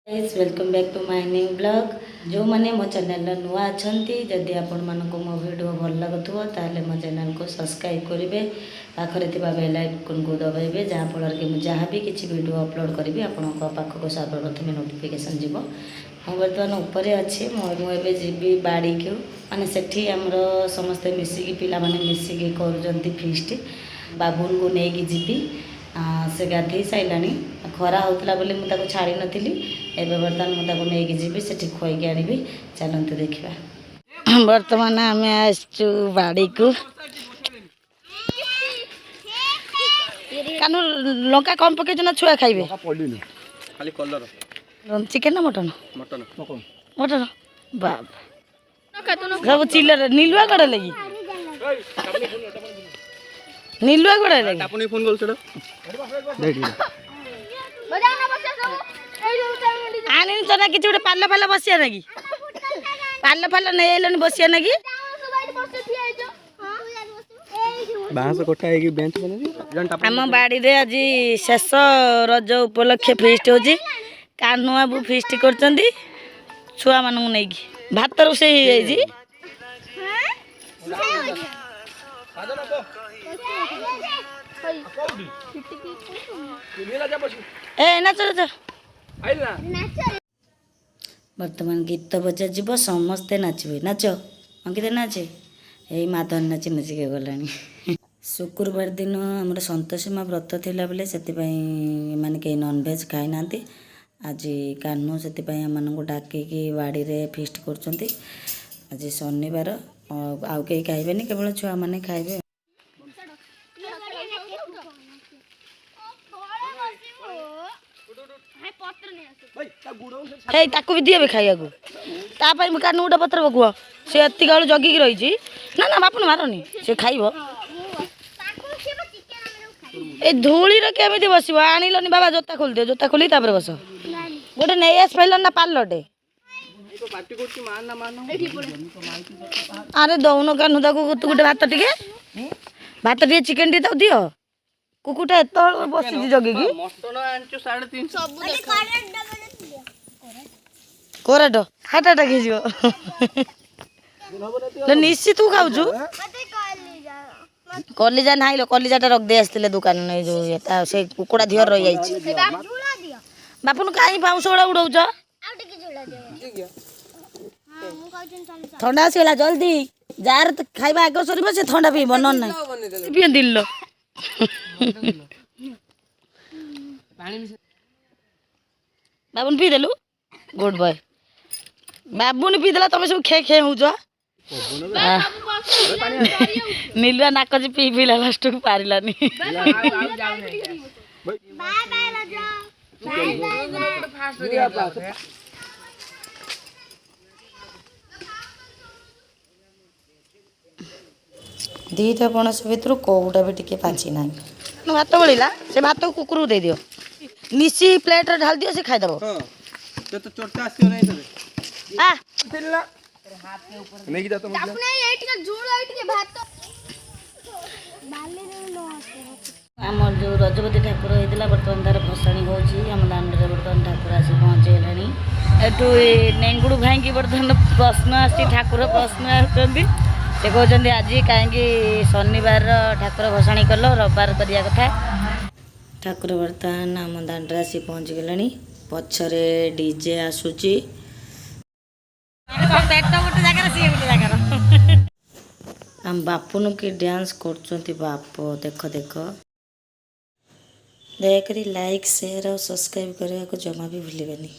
Welcome back to my new blog. जो मैंने मो चैनल नुआ अच्छा जदि आपण मानक मो वीडियो भल लगुव ताले मो चैनल को सब्सक्राइब करेंगे पाखरे बेल आइकन को दबाइबे जहाँफल कि मुझे जहाँ भी किसी वीडियो अपलोड करी आपण पाखक सर्वप्रथम नोटिफिकेशन जीव। मुझे बर्तमान उपर अच्छी मुझे जी बाड़ी को माने सेठी आमर समस्ते मिसिकी पिला माने मिसिकी कर फीस्ट बाबुन को लेकिन जीवी से गाधे सारे खरा होता बोली मुझे छाड़ी नी एवं बर्तमान मुझे नहीं जीवी से खुआई आनी चलते देखा। बर्तमान आम आसचु बाड़ी को कानू लंका कम पकई ना छुआ खाइबे खाली कलर चिकेन ना मटन मटन मटन बाप सब चिल्लर नीलुआ कड़े लगी नीलुआ कड़े लगी आपन फोन बोल आनी तो ना किसी गोटे पाल फाल बसिया ना कि पाल फाल नहीं आइलन बसिया ना कि बांस कोठा है कि बेंच बने आम बाड़ी रे आज शेष रज उपलक्षे फीस्ट होची कान्हू बाबू फीस्ट करचंदी छुआ मानू नहीं कि भात रोषे हो ए नाच बर्तमान गीत बजा जीव समस्ते नाचे नाच अंकित नाचे यही माधन नाची नाचिके गलानी। शुक्रवार दिन आमर संतोषीमा व्रत थिला बेले से माने कहीं नॉनवेज खाई ना आज कान्हू से आम डाकिकी बाड़ी रे फीस्ट कर आज शनिवार आउ कहीं खाइबेनी केवल छुआ मैंने खाइबे। हे ताकू भी दिए खाइया को तापाई मु कान गोटे पत्र बकुआ से एति गालू जगिकी रही ना ना बापन मारनी से खाइब ए धूली रे केमिति बसिबो आनिलनी बाबा जोता खोल दे जोता खोली तापर बस गोटे नहीं आस पाइल ना पार्लटे अरे दौन कानू ताकू गोटे भात टे चिकेन टी दियो कुकुटा एत बसी जगिकी कोराट हार्ट अटैक हो निश्चित तू खाऊ कलिजा ना कलिजाटा रख दे आसते दुकान नहीं जो से कुकुड़ा धीर रही जाइए बापन कहीं पाउस गुड़ा उड़ाऊच ठंडा आसगला जल्दी जार खाइबा आग सर से ठंडा पीब न ना पी दिल बाबुन पी देलु गुड बॉय बाबुन पी देला तुम सब खे खे हो नीलुआ नाक पी पीला लास्ट को पारानी दीटा पणस भर कौटा भी टे पाची ना भात बड़ा से भात को कुकुर दे दियो निशी प्लेट ढाल दियो से खाईदेव आमर जो रजपति ठाकुर होता बर्तमान तार भसाणी होम दाण्ड में बर्तमान ठाकुर आसी पहुँचे एठू नेंगुड़ भाई बर्तमान प्रश्न आसी ठाकुर प्रश्न आसुँच से कहते आज कहीं शनिवार ठाकुर भसाणी कल रविवार करिया कथा ठाकुर बर्तमान आम दाण्ड आसी पहुँची गले पछरे डीजे आसूची आम बापुन की डांस कर बाप देख देख दयाकोरी लाइक शेयर और सब्सक्राइब करने को जमा भी भूलिबेनी।